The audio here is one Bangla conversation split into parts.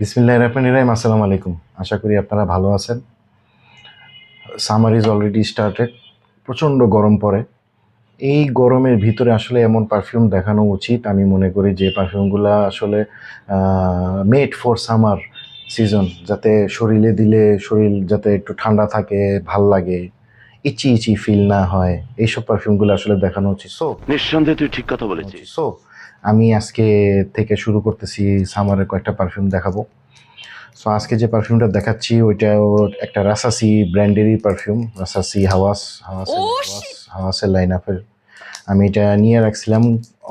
বিসমিল্লাহির রহমানির রহিম। আসসালামু আলাইকুম। আশা করি আপনারা ভালো আছেন। Summer is already started. প্রচণ্ড গরম পড়ে। এই গরমের ভিতরে আসলে এমন পারফিউম দেখানো উচিত, আমি মনে করি যে পারফিউমগুলো আসলে মেড ফর সামার সিজন, যাতে শরীরে দিলে শরীর যাতে একটু ঠান্ডা থাকে, ভাল লাগে, ইচি ইচি ফিল না হয়, এইসব পারফিউমগুলো আসলে দেখানো উচিত। নিঃসন্দেহে তুই ঠিক কথা বলেছিস। আমি আজকে থেকে শুরু করতেছি, সামারের কয়েকটা পারফিউম দেখাবো। সো আজকে যে পারফিউমটা দেখাচ্ছি ওইটাও একটা রাসাসি ব্র্যান্ডেরই পারফিউম, রাসাসি হাওয়াসের লাইন আপের। আমি এটা নিয়ে রাখছিলাম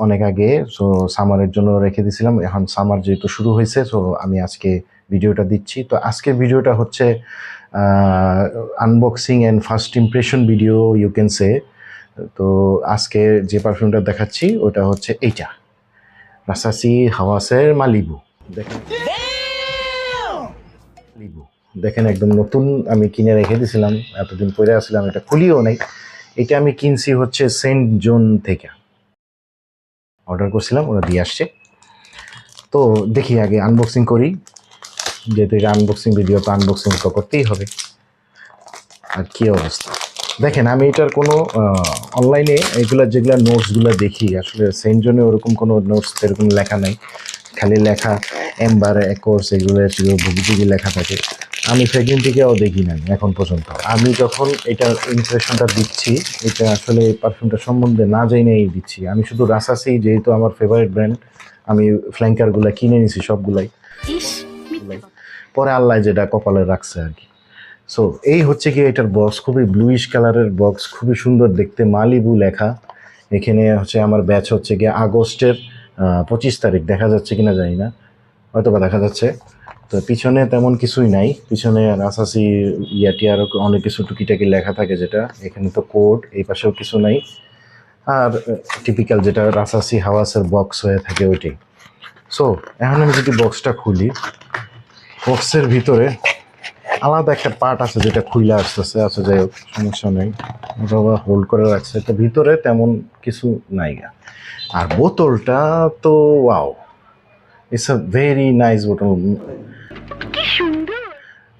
অনেক আগে, সো সামারের জন্য রেখে দিয়েছিলাম। এখন সামার যেহেতু শুরু হয়েছে, সো আমি আজকে ভিডিওটা দিচ্ছি। তো আজকের ভিডিওটা হচ্ছে unboxing and first impression video, you can say. তো আজকে যে পারফিউমটা দেখাচ্ছি ওটা হচ্ছে এইটা, রাসাসি হাওয়াসের মালিবু। দেখেন একদম নতুন, আমি কিনে রেখে দিয়েছিলাম, এতদিন পরে আসছিলাম, এটা খুলিও নাই। এটা আমি কিনছি হচ্ছে সেন্ট জোন থেকে, অর্ডার করছিলাম, ওরা দিয়ে আসছে। তো দেখি আগে আনবক্সিং করি, যেহেতু এটা আনবক্সিং ভিডিও, তো আনবক্সিং তো করতেই হবে। আর কি অবস্থা দেখেন, আমি এটার কোনো অনলাইনে এগুলা যেগুলো নোটসগুলো দেখি, আসলে সেন্ট জোনে ওরকম কোনো নোটস এরকম লেখা নাই, খালি লেখা এম্বার একোর্স এগুলো ভুগিটুগি লেখা থাকে। আমি ফ্রেগনেন্টিকেও দেখি না এখন পর্যন্ত। আমি যখন এটার ইমপ্রেশনটা দিচ্ছি, এটা আসলে এই পারফিউমটা সম্বন্ধে না জেনেই দিচ্ছি। আমি শুধু রাসাসি, যেহেতু আমার ফেভারিট ব্র্যান্ড, আমি ফ্ল্যাঙ্কারগুলো কিনে নিছি সবগুলাই, পরে আল্লাহ যেটা কপালে রাখছে আর কি। সো এই হচ্ছে কি এটার বক্স, খুবই ব্লুইশ কালারের বক্স, খুবই সুন্দর দেখতে, মালিবু লেখা। এখানে হচ্ছে আমার ব্যাচ হচ্ছে গিয়ে আগস্টের 25 তারিখ, দেখা যাচ্ছে কিনা জানি না, হয়তো বা দেখা যাচ্ছে। তো পিছনে তেমন কিছুই নাই, পিছনে রাসাসি ইয়াটি আরও অনেক কিছু টুকিটাকি লেখা থাকে, যেটা এখানে তো কোড, এই পাশেও কিছু নাই। আর টিপিক্যাল যেটা রাসাসি হাওয়াসের বক্স হয়ে থাকে ওইটাই। সো এখন আমি যদি বক্সটা খুলি, বক্সের ভিতরে আলাদা একটা পার্ট আছে যেটা খুইলা আসতেছে, আচ্ছা যাই হোক, সমস্যা নেই, ওটা হোল্ড করে রাখছে। তো ভিতরে তেমন কিছু নাই গা। আর বোতলটা তো wow, it's a very nice বোতল,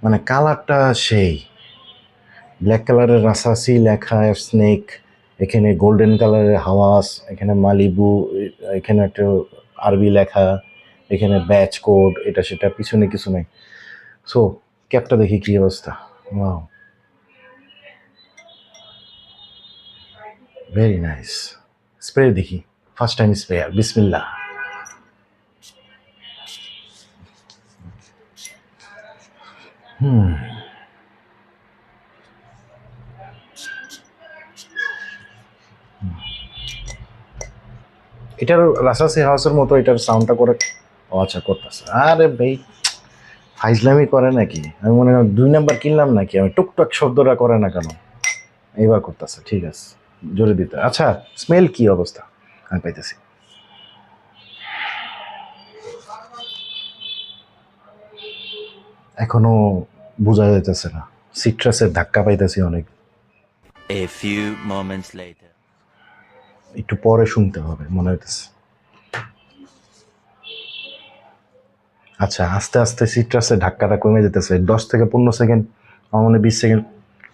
মানে কালারটা সেই ব্ল্যাক কালারের রাসাসি লেখা, স্নেক, এখানে গোল্ডেন কালারের হাওয়াস, এখানে মালিবু, এখানে একটা আরবি লেখা, এখানে ব্যাচ কোড, এটা সেটা, পিছনে কিছু নেই। সো ক্যাপটা দেখি কি অবস্থা, ওয়াও, ভেরি নাইস। স্প্রে দেখি, ফার্স্ট টাইম স্প্রে, আর বিসমিল্লাহ। এটার রাসাসি হাউসের মতো এটার সাউন্ডটা করে, ও আচ্ছা করতেছে। আরে ভাই ফাইজলামি করে নাকি, আমি মনে হয় 2 নাম্বার কিনলাম নাকি, আমি টুকটাক শব্দটা করে না কেন, এইবার করতেছে, ঠিক আছে, জোরে দিতে। আচ্ছা স্মেল কি অবস্থা আমি পাইতেছি, এখনো বোঝা যাইতেছে না, সিট্রাসের ধাক্কা পাইতেছি অনেক। A few moments later. একটু পরে শুনতে হবে মনে হইতেছে। আচ্ছা আস্তে আস্তে সিট্রাসের ধাক্কাটা কমে যেতেছে, 10 থেকে 15 সেকেন্ড, আমার মনে 20 সেকেন্ড।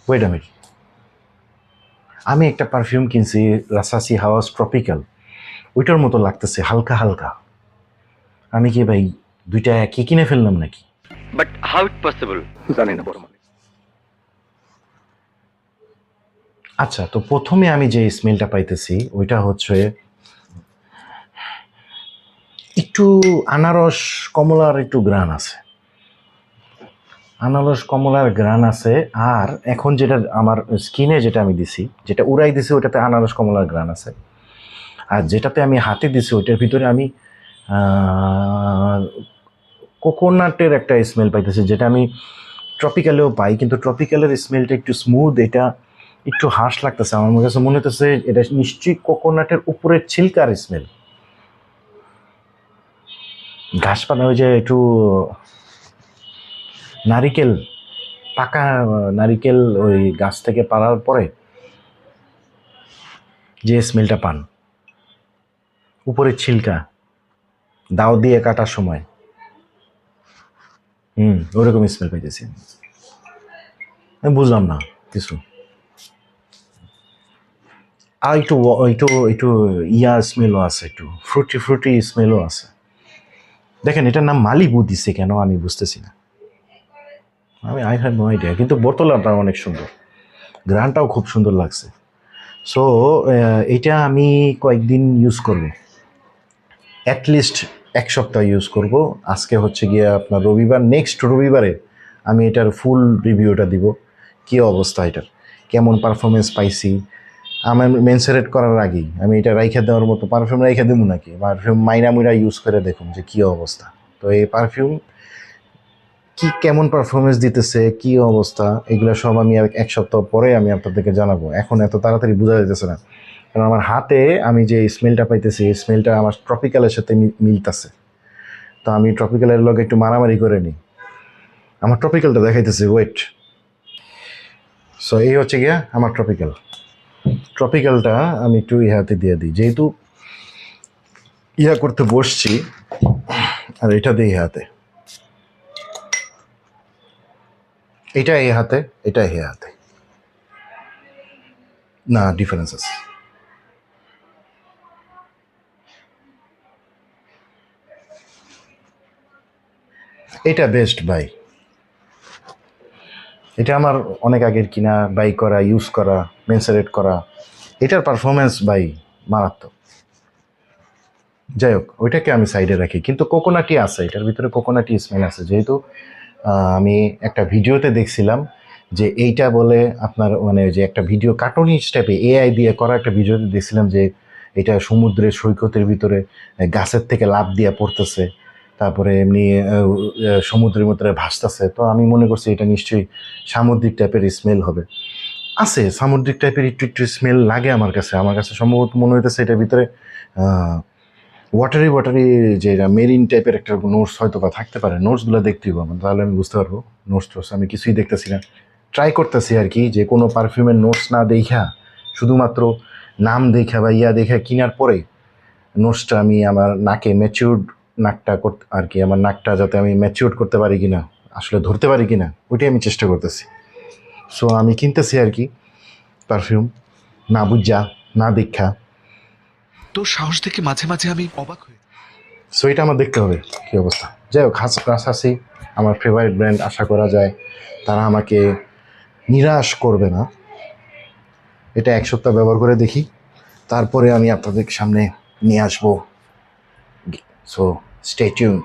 ওয়েট আ মিনিট, আমি একটা পারফিউম কিনছি রাসাসি হাওয়াস ট্রপিক্যাল, ওইটার মতো লাগতেছে হালকা হালকা। আমি কি ভাই দুইটা একই কিনে ফেললাম নাকি? But how it possible? জানি না বড় মানে। আচ্ছা, তো প্রথমে আমি যে স্মেলটা পাইতেছি ওইটা হচ্ছে একটু আনারস কমলার একটু গ্রান আছে, আনারস কমলার গ্রান আছে। আর এখন যেটা আমার স্কিনে যেটা আমি দিছি, যেটা উড়াই দিছি, ওটাতে আনারস কমলার গ্রান আছে। আর যেটাতে আমি হাতে দিছি ওইটার ভিতরে আমি কোকোনাটের একটা স্মেল পাইতেছি, যেটা আমি ট্রপিক্যালেও পাই, কিন্তু ট্রপিক্যালের স্মেলটা একটু স্মুথ, এটা একটু হার্শ লাগতেছে। আমার কাছে মনে হতেছে এটা নিশ্চয়ই কোকোনাটের উপরের ছিলকার স্মেল, ঘাসপাতা, ওই যে একটু নারিকেল, পাকা নারিকেল ওই গাছ থেকে পাড়ার পরে যে স্মেলটা পান, উপরের ছিলকা দাও দিয়ে কাটার সময়, ওরকম স্মেল পাইতেছি আমি বুঝলাম না কিছু। আর একটু একটু একটু ইয়া স্মেলও আছে, একটু ফ্রুটি ফ্রুটি স্মেলও আছে। দেখেন এটার নাম মালিবু দিছে কেন আমি বুঝতেছি না, আমি আই হ্যাভ নো আইডিয়া, কিন্তু বোতলটা অনেক সুন্দর, গ্রানটাও খুব সুন্দর লাগছে। সো এটা আমি কয়েকদিন ইউজ করব, অ্যাটলিস্ট 1 সপ্তাহ ইউজ করব। আজকে হচ্ছে গিয়ে আপনার রবিবার, নেক্সট রবিবারে আমি এটার ফুল রিভিউটা দিব, কী অবস্থা এটার, কেমন পারফরমেন্স পাইছি। আমার মেনসারেট করার আগেই আমি এটা রাইখা দেওয়ার মতো পারফিউম রাইখা দেবো নাকি, পারফিউম মাইনা মুইরা ইউজ করে দেখুন যে কী অবস্থা। তো এই পারফিউম কি কেমন পারফরমেন্স দিতেছে, কি অবস্থা, এগুলো সব আমি 1 সপ্তাহ পরে আমি আপনাদেরকে জানাবো। এখন এত তাড়াতাড়ি বোঝা যাইতেছে না, কারণ আমার হাতে আমি যে স্মেলটা পাইতেছি এই স্মেলটা আমার ট্রপিক্যালের সাথে মিলতেছে। তো আমি ট্রপিক্যালের লগে একটু মারামারি করে নিই, আমার ট্রপিক্যালটা দেখাইতেছে, ওয়েট। সো এই হচ্ছে গিয়া আমার ট্রপিক্যালটা আমি একটু ইহাতে দিয়ে দিই, যেহেতু ইহা করতে বসছি, আর এটা দিই হাতে, এটা এই হাতে, এটা এই হাতে, না ডিফারেন্স আছে। এটা বেস্ট ভাই, এটা আমার অনেক আগের কিনা, বাই করা, ইউজ করা, মেনসারেট করা, এটার পারফরমেন্স ভাই মারাত্মক। যাই হোক ওইটাকে আমি সাইডে রাখি, কিন্তু কোকোনাটি আছে, এটার ভিতরে কোকোনাটি স্মেল আছে। যেহেতু আমি একটা ভিডিওতে দেখছিলাম যে এইটা বলে আপনার মানে যে একটা ভিডিও কার্টুনিশ টাইপে এআই দিয়ে করা একটা ভিডিওতে দেখছিলাম যে এটা সমুদ্রের সৈকতের ভিতরে গাছের থেকে লাফ দিয়ে পড়তেছে, তারপরে এমনি সমুদ্রের ভিতরে ভাসতেছে। তো আমি মনে করছি এটা নিশ্চয়ই সামুদ্রিক টাইপের স্মেল হবে। আছে সামুদ্রিক টাইপের একটু একটু স্মেল লাগে আমার কাছে সম্ভবত মনে হইতেছে এটার ভিতরে ওয়াটারি যে মেরিন টাইপের একটা নোটস হয়তো বা থাকতে পারে। নোটসগুলো দেখতেই হবে আমার, তাহলে আমি বুঝতে পারবো। নোটস আমি কিছুই দেখতেছি না, ট্রাই করতেছি আর কি, যে কোনো পারফিউমের নোটস না দেখা, শুধুমাত্র নাম দেখা বা ইয়া দেখা কেনার পরে নোটসটা আমি আমার নাকে ম্যাচিউর্ড নাকটা করতে আর কি, আমার নাকটা যাতে আমি ম্যাচিউর্ড করতে পারি কিনা, আসলে ধরতে পারি কিনা, ওইটাই আমি চেষ্টা করতেছি। সো আমি কিনতেছি আর কি পারফিউম, না বুঝা না দেখা। তোর সাহস দেখে মাঝে মাঝে আমি অবাক হই। সো এটা আমার দেখতে হবে কী অবস্থা। যাই হোক, হাসাহাসি আমার ফেভারিট ব্র্যান্ড, আশা করা যায় তারা আমাকে নিরাশ করবে না। এটা 1 সপ্তাহ ব্যবহার করে দেখি, তারপরে আমি আপনাদের সামনে নিয়ে আসবো। So stay tune.